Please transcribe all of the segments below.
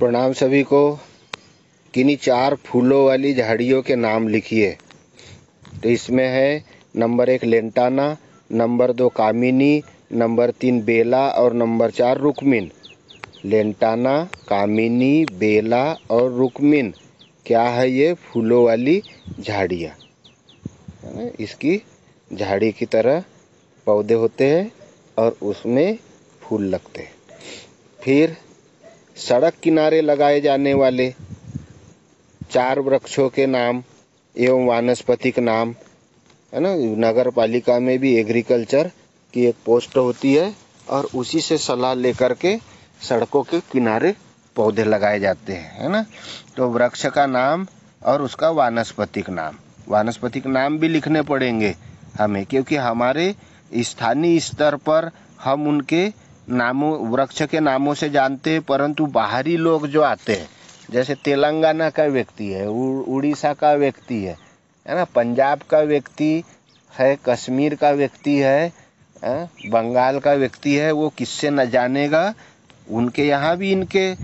प्रणाम सभी को। किन्हीं 4 फूलों वाली झाड़ियों के नाम लिखिए। तो इसमें है नंबर 1 लेंटाना, नंबर 2 कामिनी, नंबर 3 बेला और नंबर 4 रुक्मिन। लेंटाना, कामिनी, बेला और रुक्मिन क्या है? ये फूलों वाली झाड़ियाँ है ना। इसकी झाड़ी की तरह पौधे होते हैं और उसमें फूल लगते हैं। फिर सड़क किनारे लगाए जाने वाले 4 वृक्षों के नाम एवं वानस्पतिक नाम है ना। नगर पालिका में भी एग्रीकल्चर की एक पोस्ट होती है और उसी से सलाह लेकर के सड़कों के किनारे पौधे लगाए जाते हैं है ना। तो वृक्ष का नाम और उसका वानस्पतिक नाम भी लिखने पड़ेंगे हमें, क्योंकि हमारे स्थानीय स्तर पर हम उनके नामों वृक्ष के नामों से जानते हैं, परंतु बाहरी लोग जो आते हैं, जैसे तेलंगाना का व्यक्ति है, उड़ीसा का व्यक्ति है ना, पंजाब का व्यक्ति है, कश्मीर का व्यक्ति है, बंगाल का व्यक्ति है, वो किससे न जानेगा। उनके यहाँ भी इनके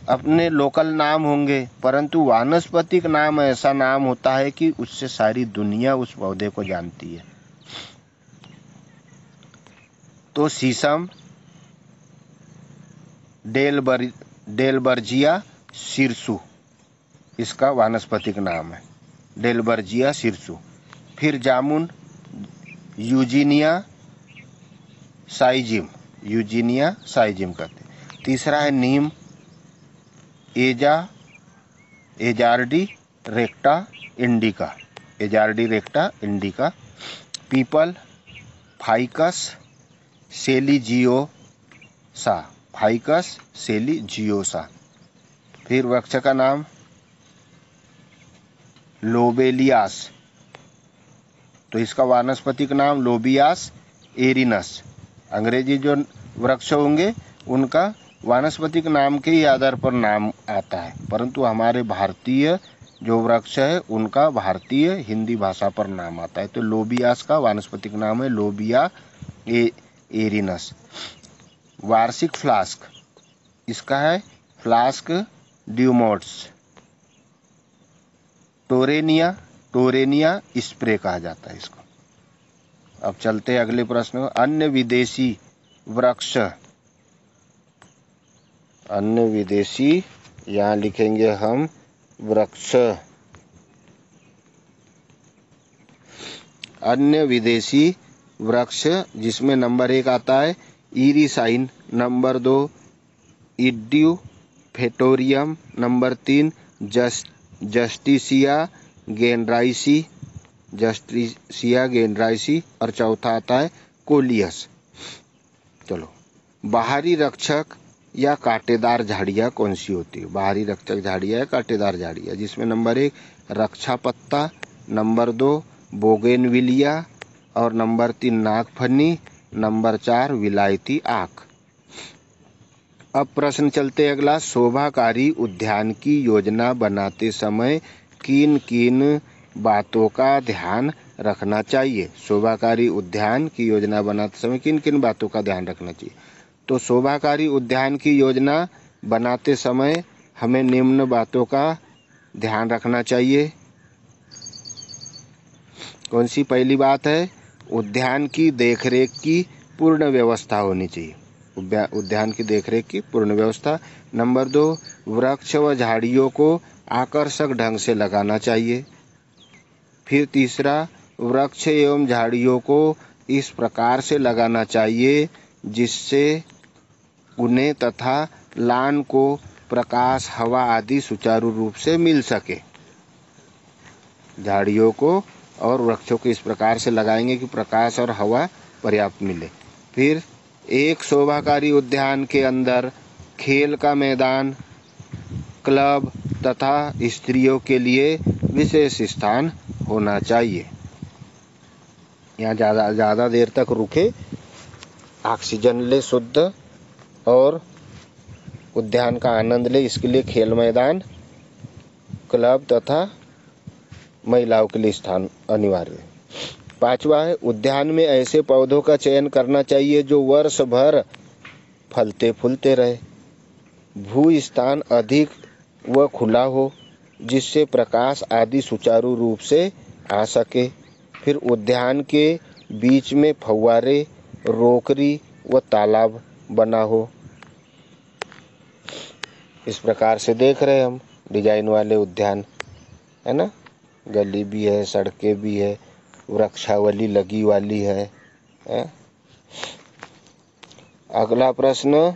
अपने लोकल नाम होंगे, परंतु वानस्पतिक नाम ऐसा नाम होता है कि उससे सारी दुनिया उस पौधे को जानती है। तो शीशम डेलबर्जिया शीर्षु इसका वानस्पतिक नाम है, डेलबर्जिया शीर्षु। फिर जामुन यूजीनिया साइजिम कहते हैं। तीसरा है नीम एजार्डी रेक्टा इंडिका। पीपल फाइकस सेलिजियोसा। फिर वृक्ष का नाम लोबेलियास, तो इसका वानस्पतिक नाम लोबियास एरिनस। अंग्रेजी जो वृक्ष होंगे उनका वानस्पतिक नाम के ही आधार पर नाम आता है, परंतु हमारे भारतीय जो वृक्ष है उनका भारतीय हिंदी भाषा पर नाम आता है। तो लोबियास का वानस्पतिक नाम है लोबिया एरिनस। वार्षिक फ्लास्क इसका है फ्लास्क ड्यूमोट्स। टोरेनिया स्प्रे कहा जाता है इसको। अब चलते हैं अगले प्रश्न। अन्य विदेशी यहाँ लिखेंगे हम वृक्ष। अन्य विदेशी वृक्ष जिसमें नंबर 1 आता है इरिसाइन, नंबर 2 इड्यूफेटोरियम, नंबर 3 जस्टिसिया गेंड्राइसी और चौथा आता है कोलियस। चलो, बाहरी रक्षक या कांटेदार झाड़ियाँ कौन सी होती है? बाहरी रक्षक झाड़ियाँ या कांटेदार झाड़ियाँ, जिसमें नंबर 1 रक्षा पत्ता, नंबर 2 बोगेनविलिया और नंबर 3 नागफनी, नंबर 4 विलायती आक। अब प्रश्न चलते अगला। शोभाकारी उद्यान की योजना बनाते समय किन किन बातों का ध्यान रखना चाहिए? शोभाकारी उद्यान की योजना बनाते समय किन किन बातों का ध्यान रखना चाहिए? तो शोभाकारी उद्यान की योजना बनाते समय हमें निम्न बातों का ध्यान रखना चाहिए। कौन सी? पहली बात है उद्यान की देखरेख की पूर्ण व्यवस्था होनी चाहिए। उद्यान की देखरेख की पूर्ण व्यवस्था। नंबर 2 वृक्ष व झाड़ियों को आकर्षक ढंग से लगाना चाहिए। फिर तीसरा वृक्ष एवं झाड़ियों को इस प्रकार से लगाना चाहिए जिससे उन्हें तथा लान को प्रकाश, हवा आदि सुचारू रूप से मिल सके। झाड़ियों को और वृक्षों को इस प्रकार से लगाएंगे कि प्रकाश और हवा पर्याप्त मिले। फिर एक शोभाकारी उद्यान के अंदर खेल का मैदान, क्लब तथा स्त्रियों के लिए विशेष स्थान होना चाहिए। यहाँ ज़्यादा देर तक रुके, ऑक्सीजन ले शुद्ध और उद्यान का आनंद ले, इसके लिए खेल मैदान, क्लब तथा महिलाओं के लिए स्थान अनिवार्य है। 5वां है उद्यान में ऐसे पौधों का चयन करना चाहिए जो वर्ष भर फलते फूलते रहे। भूस्थान अधिक व खुला हो जिससे प्रकाश आदि सुचारू रूप से आ सके। फिर उद्यान के बीच में फव्वारे, रोकरी व तालाब बना हो। इस प्रकार से देख रहे हैं हम डिजाइन वाले उद्यान, है ना। गली भी है, सड़कें भी है, वृक्षावली लगी वाली है। अगला प्रश्न,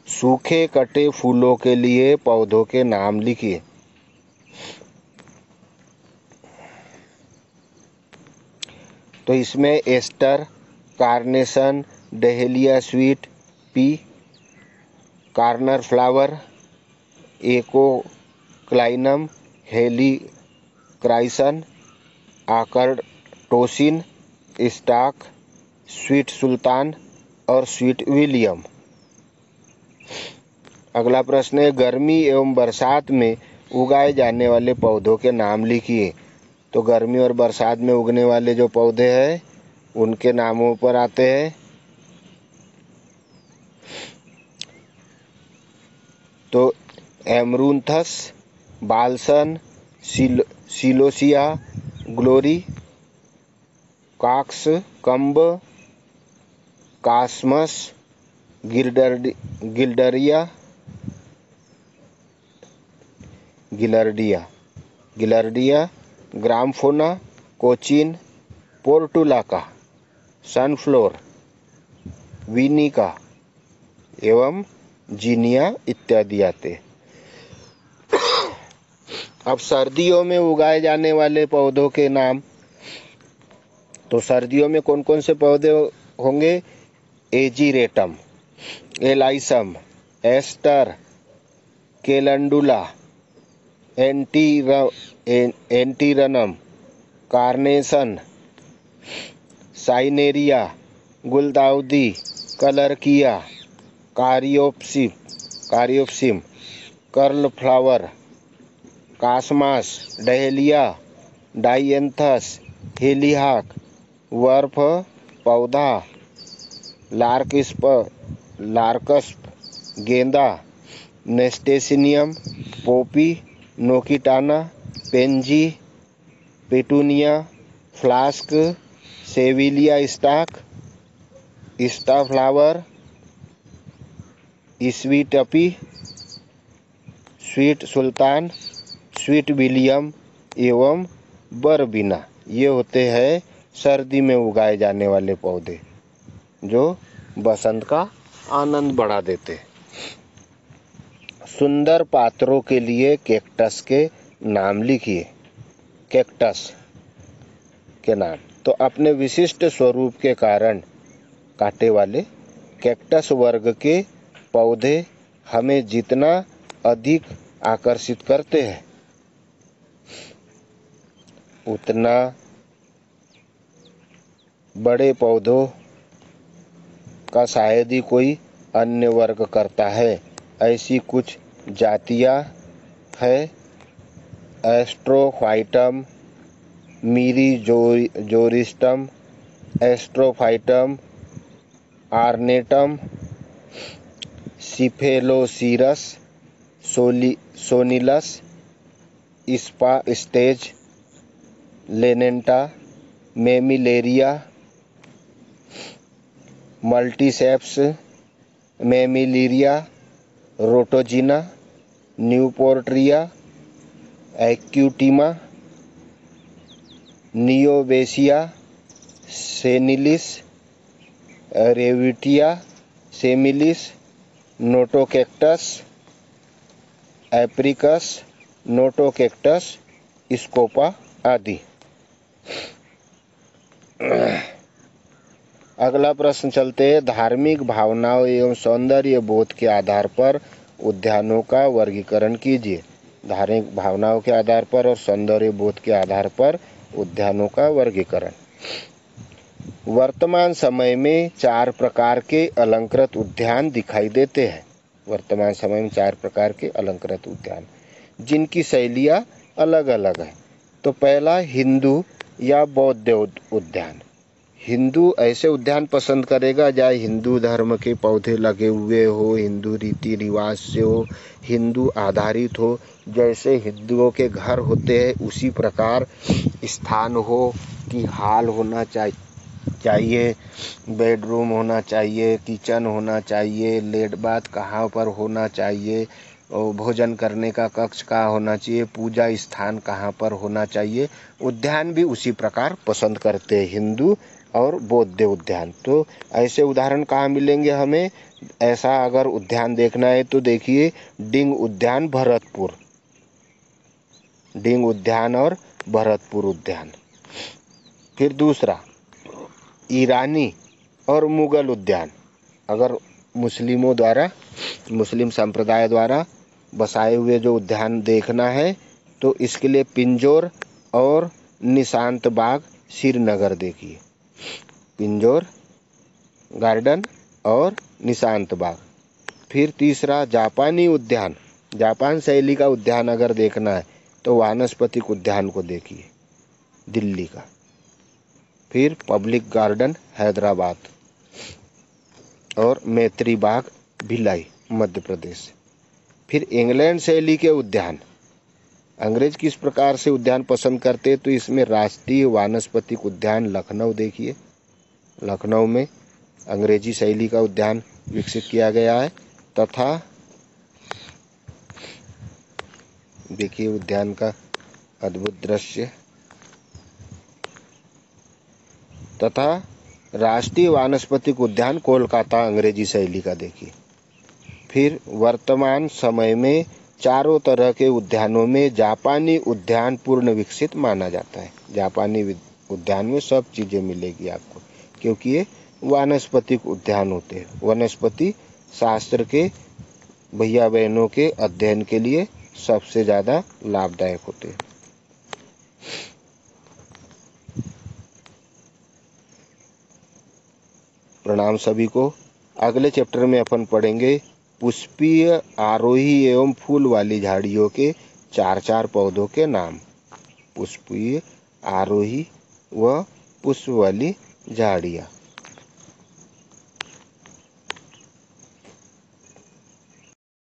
सूखे कटे फूलों के लिए पौधों के नाम लिखिए। तो इसमें aster, carnation, dahlia sweet pea, cornflower, acroclinium, helichrysum, आकर्टोसिन, स्टाक, स्वीट सुल्तान और स्वीट विलियम। अगला प्रश्न है, गर्मी एवं बरसात में उगाए जाने वाले पौधों के नाम लिखिए। तो गर्मी और बरसात में उगने वाले जो पौधे हैं उनके नामों पर आते हैं। तो amaranthus, balsam, celosia glory, cockscomb, cosmos, gaillardia, gomphrena, kochia, portulaca, sunflower, vinca एवं जीनिया इत्यादि आते। अब सर्दियों में उगाए जाने वाले पौधों के नाम। तो सर्दियों में कौन कौन से पौधे होंगे? एजीरेटम, एलाइसम, एस्टर, केलेंडुला, एंटीरनम, कार्नेशन, साइनेरिया, गुलदाउदी, कलरकिया, कारियोप्सिम, कर्ल फ्लावर, कास्मास, डहेलिया, डाइएंथस, हेलीहाक, वर्फ पौधा, लार्कस्प, गेंदा, नेस्टेसिनियम, पोपी, नोकिटाना, पेंजी, पेटूनिया, फ्लास्क, सेविलिया स्टा फ्लावर, स्वीट अपी, स्वीट सुल्तान, स्वीट विलियम एवं बरबीना। ये होते हैं सर्दी में उगाए जाने वाले पौधे जो बसंत का आनंद बढ़ा देते। सुंदर पात्रों के लिए कैक्टस के नाम लिखिए। कैक्टस के नाम। तो अपने विशिष्ट स्वरूप के कारण कांटे वाले कैक्टस वर्ग के पौधे हमें जितना अधिक आकर्षित करते हैं उतना बड़े पौधों का शायद ही कोई अन्य वर्ग करता है। ऐसी कुछ जातियां है एस्ट्रोफाइटम, मीरीजोरिस्टम, एस्ट्रोफाइटम, आर्नेटम, सिफेलोसीरस, सोनिलस, स्पा स्टेज, लेनेंटा, मेमिलेरिया, मल्टीसेप्स, मेमिलीरिया, रोटोजिना, न्यूपोर्ट्रिया, एक्यूटिमा, नियोबेसिया, सेनिलिस, रेविटिया, सेमिलिस, नोटोकैक्टस, एप्रिकस, नोटोकैक्टस, स्कोपा आदि। अगला प्रश्न चलते हैं, धार्मिक भावनाओं एवं सौंदर्य बोध के आधार पर उद्यानों का वर्गीकरण कीजिए। धार्मिक भावनाओं के आधार पर और सौंदर्य बोध के आधार पर उद्यानों का वर्गीकरण। वर्तमान समय में 4 प्रकार के अलंकृत उद्यान दिखाई देते हैं। वर्तमान समय में 4 प्रकार के अलंकृत उद्यान जिनकी शैलियाँ अलग अलग है। तो पहला हिंदू या बौद्ध उद्यान। हिंदू ऐसे उद्यान पसंद करेगा जहाँ हिंदू धर्म के पौधे लगे हुए हो, हिंदू रीति रिवाज से हो, हिंदू आधारित हो, जैसे हिंदुओं के घर होते हैं उसी प्रकार स्थान हो कि हॉल होना चाहिए, बेडरूम होना चाहिए, किचन होना चाहिए, लेट बाथ कहाँ पर होना चाहिए, और भोजन करने का कक्ष कहाँ होना चाहिए, पूजा स्थान कहाँ पर होना चाहिए। उद्यान भी उसी प्रकार पसंद करते हैं हिंदू और बौद्ध उद्यान। तो ऐसे उदाहरण कहाँ मिलेंगे हमें? ऐसा अगर उद्यान देखना है तो देखिए डिंग उद्यान भरतपुर, डिंग उद्यान और भरतपुर उद्यान। फिर दूसरा ईरानी और मुगल उद्यान। अगर मुस्लिम संप्रदाय द्वारा बसाए हुए जो उद्यान देखना है तो इसके लिए पिंजौर और निशांत बाग श्रीनगर देखिए, पिंजौर गार्डन और निशांत बाग। फिर तीसरा जापानी उद्यान, जापान शैली का उद्यान अगर देखना है तो वानस्पतिक उद्यान को देखिए, दिल्ली का। फिर पब्लिक गार्डन हैदराबाद और मैत्री बाग भिलाई मध्य प्रदेश। फिर इंग्लैंड शैली के उद्यान, अंग्रेज किस प्रकार से उद्यान पसंद करते तो इसमें राष्ट्रीय वानस्पतिक उद्यान लखनऊ देखिए, लखनऊ में अंग्रेजी शैली का उद्यान विकसित किया गया है। तथा देखिए उद्यान का अद्भुत दृश्य। तथा राष्ट्रीय वानस्पतिक उद्यान कोलकाता अंग्रेजी शैली का देखिए। फिर वर्तमान समय में चारों तरह के उद्यानों में जापानी उद्यान पूर्ण विकसित माना जाता है। जापानी उद्यान में सब चीज़ें मिलेगी आपको, क्योंकि ये वानस्पतिक उद्यान होते हैं। वनस्पति शास्त्र के भैया बहनों के अध्ययन के लिए सबसे ज़्यादा लाभदायक होते हैं। प्रणाम सभी को। अगले चैप्टर में अपन पढ़ेंगे पुष्पीय, आरोही एवं फूल वाली झाड़ियों के 4 पौधों के नाम। पुष्पीय, आरोही व पुष्प वाली झाड़ियाँ।